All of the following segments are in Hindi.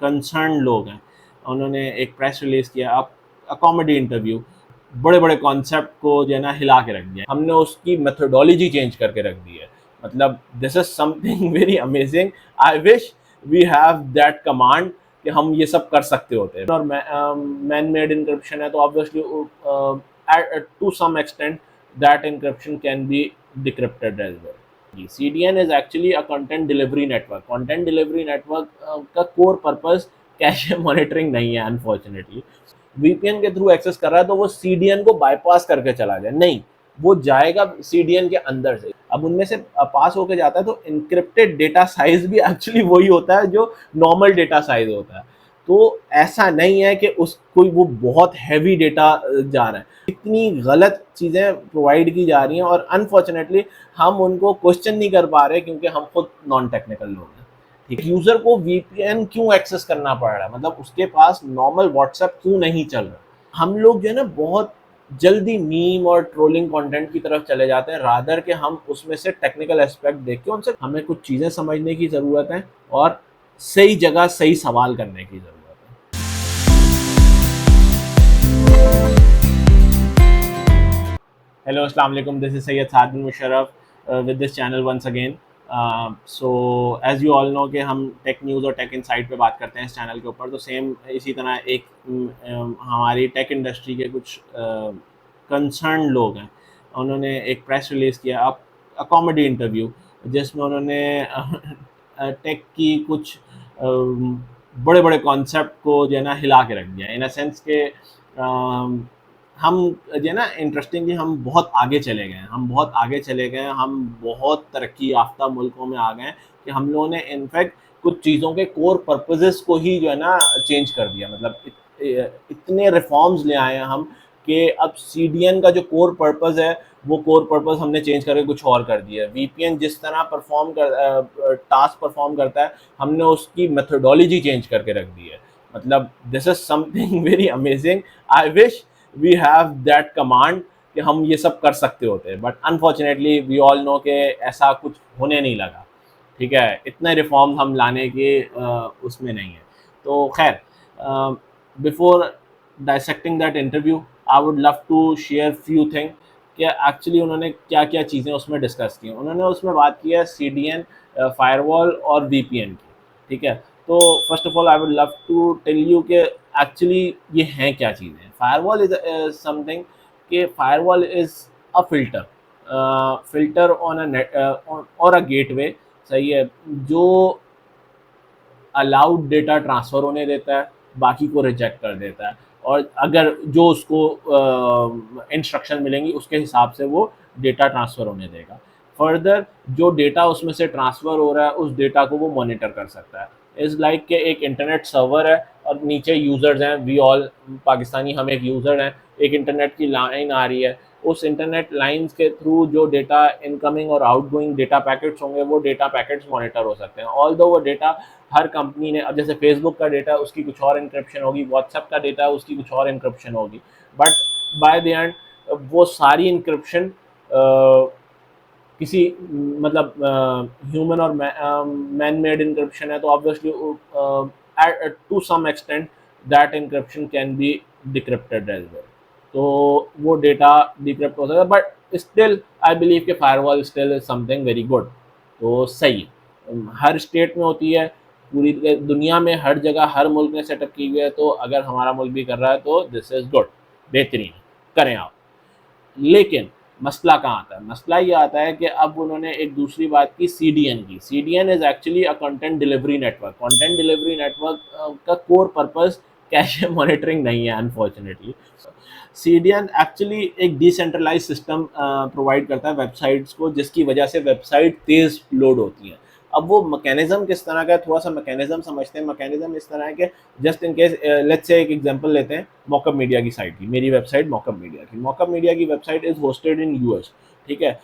कंसर्न लोग हैं, उन्होंने एक प्रेस रिलीज किया, अब कॉमेडी इंटरव्यू, बड़े बड़े कॉन्सेप्ट को जो है ना हिला के रख दिया, हमने उसकी मेथोडोलॉजी चेंज करके रख दी है। मतलब this is something very amazing. I wish we have that command कि हम ये सब कर सकते होते हैं। और मैन मेड इंक्रिप्शन है तो obviously to some extent that encryption can be decrypted as well. CDN is actually a content delivery network. Content delivery network का core purpose कैशे मॉनिटरिंग नहीं है अनफॉर्चुनेटली। VPN के थ्रू एक्सेस कर रहा है तो वो CDN को बाईपास करके चला जाए, नहीं, वो जाएगा CDN के अंदर से। अब उनमें से पास होके जाता है तो इनक्रिप्टेड डेटा साइज भी एक्चुअली वही होता है जो नॉर्मल डेटा साइज होता है। तो ऐसा नहीं है कि उस कोई वो बहुत हैवी डेटा जा रहा है। इतनी गलत चीज़ें प्रोवाइड की जा रही हैं और अनफॉर्चुनेटली हम उनको क्वेश्चन नहीं कर पा रहे क्योंकि हम खुद नॉन टेक्निकल लोग हैं। ठीक है, यूजर को VPN क्यों एक्सेस करना पड़ रहा है, मतलब उसके पास नॉर्मल व्हाट्सएप क्यों नहीं चल रहा। हम लोग जो है ना बहुत जल्दी मीम और ट्रोलिंग कंटेंट की तरफ चले जाते हैं रादर के हम उसमें से टेक्निकल एस्पेक्ट देख के उनसे हमें कुछ चीज़ें समझने की ज़रूरत है और सही जगह सही सवाल करने की ज़रूरत है। Hello, Assalamu alaikum. This is Sayyid Saad bin Musharraf with this channel once again. So as you all know कि हम टेक न्यूज़ और टेक इनसाइट पे बात करते हैं इस चैनल के ऊपर, तो सेम इसी तरह एक हमारी टेक इंडस्ट्री के कुछ कंसर्न लोग हैं, उन्होंने एक प्रेस रिलीज़ किया, अब कॉमेडी इंटरव्यू, जिसमें उन्होंने टेक की कुछ बड़े बड़े कॉन्सेप्ट को जो है ना हिला के रख दिया, इन अ सेंस के हम जो है ना इंटरेस्टिंगली हम बहुत आगे चले गए, हम बहुत तरक्की याफ्ता मुल्कों में आ गए कि हम लोगों ने इनफैक्ट कुछ चीज़ों के कोर पर्पसेस को ही जो है ना चेंज कर दिया। मतलब इतने रिफॉर्म्स ले आए हैं हम कि अब CDN का जो कोर पर्पस है वो कोर पर्पस हमने चेंज करके कुछ और कर दिया है। VPN जिस तरह टास्क परफॉर्म करता है, हमने उसकी मेथोडोलॉजी चेंज करके रख दी है। मतलब this is something very amazing. I wish we have that command कि हम ये सब कर सकते होते हैं, but unfortunately we all know कि ऐसा कुछ होने नहीं लगा। ठीक है, इतने रिफॉर्म हम लाने के उसमें नहीं है। तो खैर, before dissecting that interview I would love to share few thing कि एक्चुअली उन्होंने क्या क्या चीज़ें उसमें डिस्कस की। उन्होंने उसमें बात की है CDN, फायरवॉल और VPN की। ठीक है, तो first of all I would love to tell you कि एक्चुअली ये हैं क्या चीज़ें। फायरवॉल इज समथिंग कि firewall is a filter on a net और अ गेटवे, सही है, जो अलाउड डेटा ट्रांसफ़र होने देता है, बाकी को रिजेक्ट कर देता है, और अगर जो उसको इंस्ट्रक्शन मिलेंगी उसके हिसाब से वो डेटा ट्रांसफ़र होने देगा। फर्दर जो डेटा उसमें से ट्रांसफ़र हो रहा है उस डेटा को वो मॉनिटर कर सकता है। इज़ लाइक कि एक इंटरनेट सर्वर है और नीचे यूज़र्स हैं, वी ऑल पाकिस्तानी, हम एक यूज़र हैं, एक इंटरनेट की लाइन आ रही है, उस इंटरनेट लाइंस के थ्रू जो डेटा इनकमिंग और आउटगोइंग डेटा पैकेट्स होंगे वो डेटा पैकेट्स मॉनिटर हो सकते हैं। ऑल्दो वो डेटा हर कंपनी ने, अब जैसे फेसबुक का डेटा उसकी कुछ और इंक्रिप्शन होगी, व्हाट्सएप का डेटा उसकी कुछ और इंक्रिप्शन होगी, बट बाय द एंड वो सारी इंक्रिप्शन किसी मतलब ह्यूमन और मैन मेड इंक्रिप्शन है तो obviously to some extent that encryption can be decrypted as well. तो वो डेटा डिक्रिप्ट हो सकता है, बट स्टिल आई बिलीव कि firewall still is something very good. तो सही हर स्टेट में होती है, पूरी दुनिया में हर जगह हर मुल्क ने सेटअप की हुई है, तो अगर हमारा मुल्क भी कर रहा है तो दिस इज़ गुड, बेहतरीन, करें आप। लेकिन मसला कहाँ आता है? मसला ये आता है कि अब उन्होंने एक दूसरी बात की CDN की। CDN is actually a content delivery network. Content delivery network का कोर पर्पस कैशे मॉनिटरिंग नहीं है अनफॉर्चुनेटली। CDN एक्चुअली एक डिसेंट्रलाइज सिस्टम प्रोवाइड करता है वेबसाइट्स को, जिसकी वजह से वेबसाइट तेज़ लोड होती हैं। अब वो मैकेनिज्म किस तरह का है, थोड़ा सा मैकेनिज्म समझते हैं। मैकेनिज्म इस तरह है कि just in case let's say एक एग्जांपल लेते हैं मॉकअप मीडिया की साइट की, मेरी वेबसाइट मॉकअप मीडिया की website is hosted in US। ठीक है,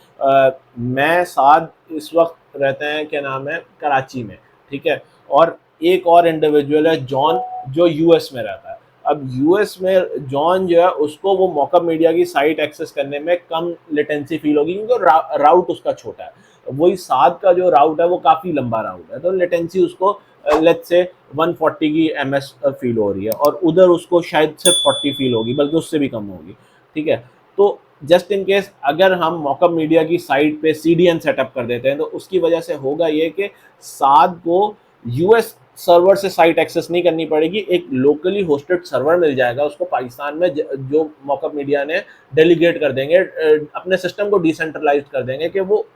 मैं साथ इस वक्त रहते हैं, क्या नाम है, कराची में। ठीक है, और एक और इंडिविजुअल है जॉन जो US में रहता है। अब यूएस में जॉन जो है उसको वो मॉकअप मीडिया की साइट एक्सेस करने में कम लेटेंसी फील होगी, क्योंकि राउट उसका छोटा है। वही साद का जो राउट है वो काफ़ी लंबा राउट है, तो लेटेंसी उसको लेट्स से 140 की एमएस फील हो रही है, और उधर उसको शायद सिर्फ 40 फील होगी, बल्कि उससे भी कम होगी। ठीक है, तो जस्ट इन केस अगर हम मॉकअप मीडिया की साइट पे सीडीएन सेटअप कर देते हैं, तो उसकी वजह से होगा ये कि साद को यूएस सर्वर से साइट एक्सेस नहीं करनी पड़ेगी, एक लोकली होस्टेड सर्वर मिल जाएगा उसको पाकिस्तान में, जो मॉकअप मीडिया ने डेलीगेट कर देंगे, अपने सिस्टम को डिसेंट्रलाइज कर देंगे कि वो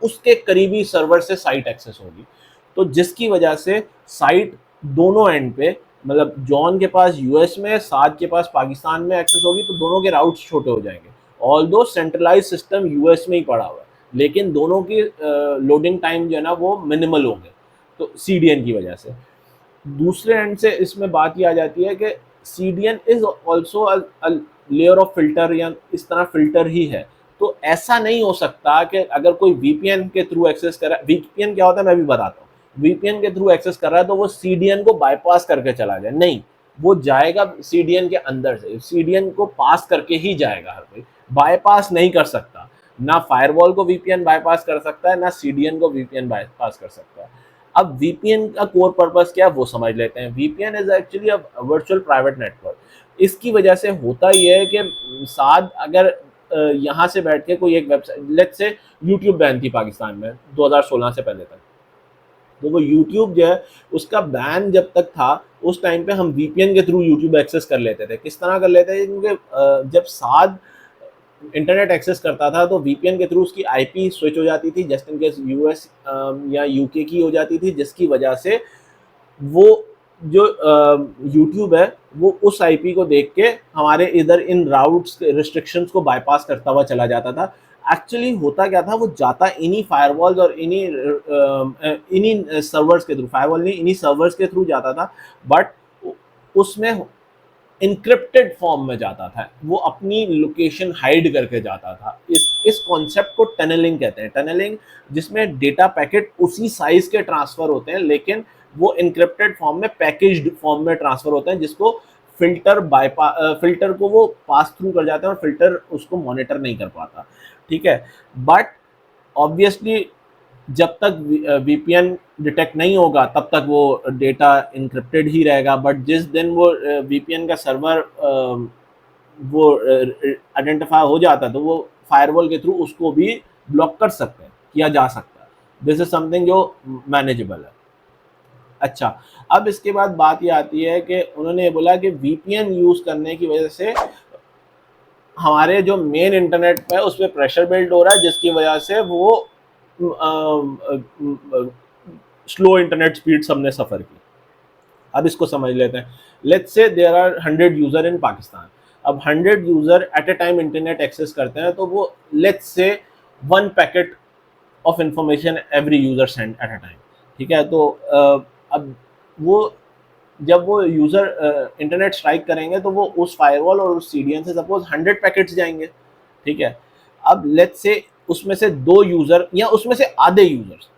उसके करीबी सर्वर से साइट एक्सेस होगी। तो जिसकी वजह से साइट दोनों एंड पे, मतलब जॉन के पास यूएस में, साद के पास पाकिस्तान में एक्सेस होगी, तो दोनों के राउट्स छोटे हो जाएंगे। ऑल दो सेंट्रलाइज सिस्टम यूएस में ही पड़ा हुआ है, लेकिन दोनों की लोडिंग टाइम जो है ना वो मिनिमल होंगे, तो सीडीएन की वजह से। दूसरे एंड से इसमें बात ये आ जाती है कि CDN is also layer of filter, या इस तरह फिल्टर ही है। तो ऐसा नहीं हो सकता कि अगर कोई वीपीएन के थ्रू एक्सेस कर रहा है, वीपीएन क्या होता है मैं भी बताता हूँ, वीपीएन के थ्रू एक्सेस कर रहा है तो वो सीडीएन को बाईपास करके चला जाए, नहीं, वो जाएगा सीडीएन के अंदर से, सीडीएन को पास करके ही जाएगा, हर कोई बाईपास नहीं कर सकता। ना फायरवॉल को वीपीएन बाईपास कर सकता है, ना सीडीएन को वीपीएन बाईपास कर सकता है। अब वीपीएन का कोर पर्पस क्या है वो समझ लेते हैं। VPN is actually a virtual private network. इसकी वजह से होता ये है कि साथ अगर यहाँ से बैठ के कोई एक website, let's say YouTube ban थी पाकिस्तान में 2016 से पहले तक, तो वो यूट्यूब जो है उसका बैन जब तक था उस टाइम पे हम वीपीएन के थ्रू यूट्यूब एक्सेस कर लेते थे। किस तरह कर लेते थे, क्योंकि जब साथ इंटरनेट एक्सेस करता था तो वीपीएन के थ्रू उसकी आईपी स्विच हो जाती थी, जस्ट इन केस यूएस या यूके की हो जाती थी, जिसकी वजह से वो जो यूट्यूब है वो उस आईपी को देख के हमारे इधर इन राउट्स रिस्ट्रिक्शंस को बाईपास करता हुआ चला जाता था। एक्चुअली होता क्या था, वो जाता इन्हीं फायरवॉल्स और इन्हीं सर्वर्स के थ्रू, फायरवॉल नहीं, इन्हीं सर्वर्स के थ्रू जाता था, बट उसमें इनक्रिप्टेड फॉर्म में जाता था, वो अपनी लोकेशन हाइड करके जाता था। इस कॉन्सेप्ट को टनलिंग कहते हैं। टनलिंग जिसमें डेटा पैकेट उसी साइज के ट्रांसफर होते हैं, लेकिन वो इनक्रिप्टेड फॉर्म में, पैकेज्ड फॉर्म में ट्रांसफर होते हैं, जिसको फिल्टर को वो पास थ्रू कर जाते हैं और फिल्टर उसको मॉनिटर नहीं कर पाता। ठीक है, बट ऑब्वियसली जब तक वीपीएन डिटेक्ट नहीं होगा तब तक वो डेटा इनक्रिप्टेड ही रहेगा, बट जिस दिन वो वीपीएन का सर्वर वो आइडेंटिफाई हो जाता है तो वो फायरवॉल के थ्रू उसको भी ब्लॉक कर सकते हैं, किया जा सकता है। दिस इज समथिंग जो मैनेजेबल है। अच्छा, अब इसके बाद बात ये आती है कि उन्होंने ये बोला कि वीपीएन यूज करने की वजह से हमारे जो मेन इंटरनेट पे है उस पर प्रेशर बिल्ड हो रहा है, जिसकी वजह से वो स्लो इंटरनेट स्पीड सबने सफ़र की। अब इसको समझ लेते हैं। Let's say there are 100 user in Pakistan. अब 100 user at a time internet access करते हैं, तो वो let's say 1 packet of information every user send at a time. ठीक है, तो अब वो जब वो यूज़र इंटरनेट स्ट्राइक करेंगे तो वो उस फायरवॉल और उस सीडीएन से सपोज 100 पैकेट्स जाएंगे। ठीक है, अब लेट्स से उसमें से 2 यूज़र या उसमें से आधे यूज़र्स,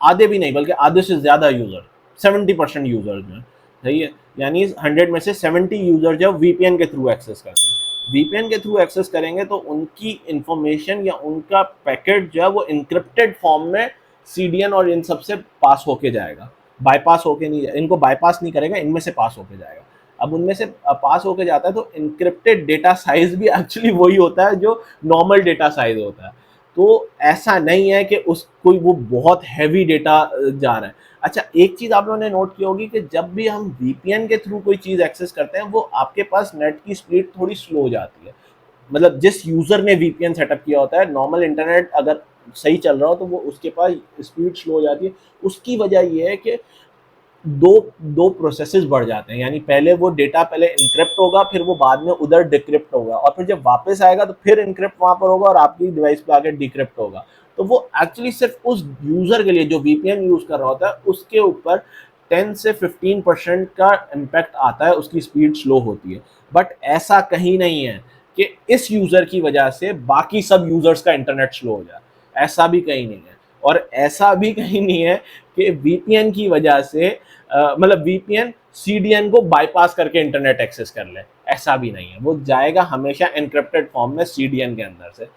आधे भी नहीं बल्कि आधे से ज़्यादा यूज़र, 70% यूज़र जो है, सही है, यानी 100 में से 70 यूज़र जब वीपीएन के थ्रू एक्सेस करते हैं, वीपीएन के थ्रू एक्सेस करेंगे तो उनकी इंफॉर्मेशन या उनका पैकेट जो है वो इंक्रिप्टेड फॉर्म में सीडीएन और इन सब से पास होके जाएगा, बाईपास होके नहीं, इनको बाईपास नहीं करेगा, इनमें से पास होके जाएगा। अब उनमें से पास होके जाता है तो इंक्रिप्टेड डेटा साइज भी एक्चुअली वही होता है जो नॉर्मल डेटा साइज होता है। तो ऐसा नहीं है कि उस कोई वो बहुत हैवी डेटा जा रहा है। अच्छा, एक चीज़ आप लोगों ने नोट की होगी कि जब भी हम वीपीएन के थ्रू कोई चीज़ एक्सेस करते हैं वो आपके पास नेट की स्पीड थोड़ी स्लो हो जाती है। मतलब जिस यूज़र ने वीपीएन सेटअप किया होता है, नॉर्मल इंटरनेट अगर सही चल रहा हो तो वो उसके पास स्पीड स्लो हो जाती है। उसकी वजह ये है कि दो दो प्रोसेसेस बढ़ जाते हैं, यानी पहले वो डेटा पहले इनक्रिप्ट होगा, फिर वो बाद में उधर डिक्रिप्ट होगा, और फिर जब वापस आएगा तो फिर इनक्रिप्ट वहां पर होगा और आपकी डिवाइस पे आके डिक्रिप्ट होगा। तो वो एक्चुअली सिर्फ उस यूजर के लिए जो वीपीएन यूज कर रहा होता है उसके ऊपर 10 से 15% का इम्पैक्ट आता है, उसकी स्पीड स्लो होती है। बट ऐसा कहीं नहीं है कि इस यूजर की वजह से बाकी सब यूजर्स का इंटरनेट स्लो हो जाए, ऐसा भी कहीं नहीं है। और ऐसा भी कहीं नहीं है कि वीपीएन की वजह से मतलब वीपीएन सीडीएन को बाईपास करके इंटरनेट एक्सेस कर ले, ऐसा भी नहीं है। वो जाएगा हमेशा एनक्रिप्टेड फॉर्म में सीडीएन के अंदर से।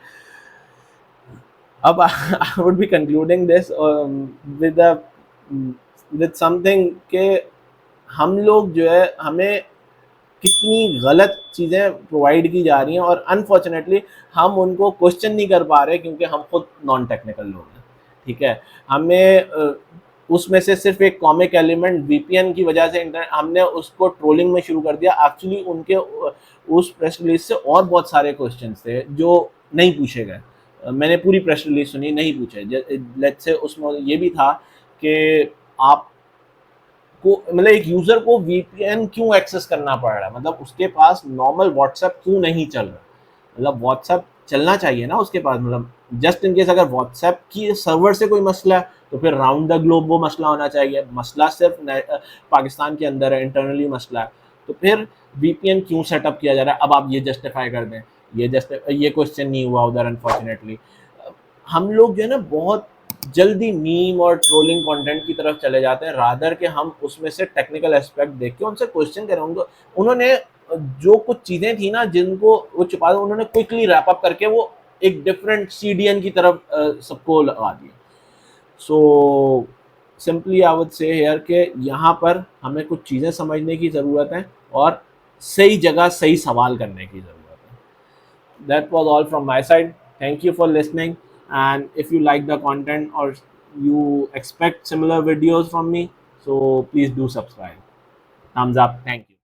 अब I would be concluding this with with something कि हम लोग जो है, हमें कितनी गलत चीज़ें प्रोवाइड की जा रही हैं और अनफॉर्चुनेटली हम उनको क्वेश्चन नहीं कर पा रहे क्योंकि हम खुद नॉन टेक्निकल लोग हैं। ठीक है, हमें उसमें से सिर्फ एक कॉमिक एलिमेंट वीपीएन की वजह से इंटरनेट, हमने उसको ट्रोलिंग में शुरू कर दिया। एक्चुअली उनके उस प्रेस रिलीज से और बहुत सारे क्वेश्चन थे जो नहीं पूछे गए। मैंने पूरी प्रेस रिलीज सुनी, नहीं पूछे। लेट्स से उसमें ये भी था कि आप को मतलब एक यूजर को वीपीएन क्यों एक्सेस करना पड़ रहा है, मतलब उसके पास नॉर्मल व्हाट्सएप क्यों नहीं चल रहा। मतलब व्हाट्सएप चलना चाहिए ना उसके पास, मतलब जस्ट इन केस अगर व्हाट्सएप की सर्वर से कोई मसला है तो फिर राउंड द ग्लोब वो मसला होना चाहिए। मसला सिर्फ पाकिस्तान के अंदर है, इंटरनली मसला है, तो फिर वीपीएन क्यों सेटअप किया जा रहा है। अब आप ये जस्टिफाई कर दें, ये क्वेश्चन नहीं हुआ उधर अनफॉर्चुनेटली। हम लोग जो है ना बहुत जल्दी मीम और ट्रोलिंग कंटेंट की तरफ चले जाते हैं, रादर के हम उसमें से टेक्निकल एस्पेक्ट देख के उनसे क्वेश्चन करें। उन्होंने जो कुछ चीज़ें थी ना जिनको वो छुपा, उन्होंने क्विकली रैप अप करके वो एक डिफरेंट सीडीएन की तरफ सबको लगा दिया। So simply I would say here के यहाँ पर हमें कुछ चीज़ें समझने की ज़रूरत है और सही जगह सही सवाल करने की ज़रूरत है। That was all from my side. Thank you for listening. And if you like the content or you expect similar videos from me, so please do subscribe. Thumbs up. Thank you.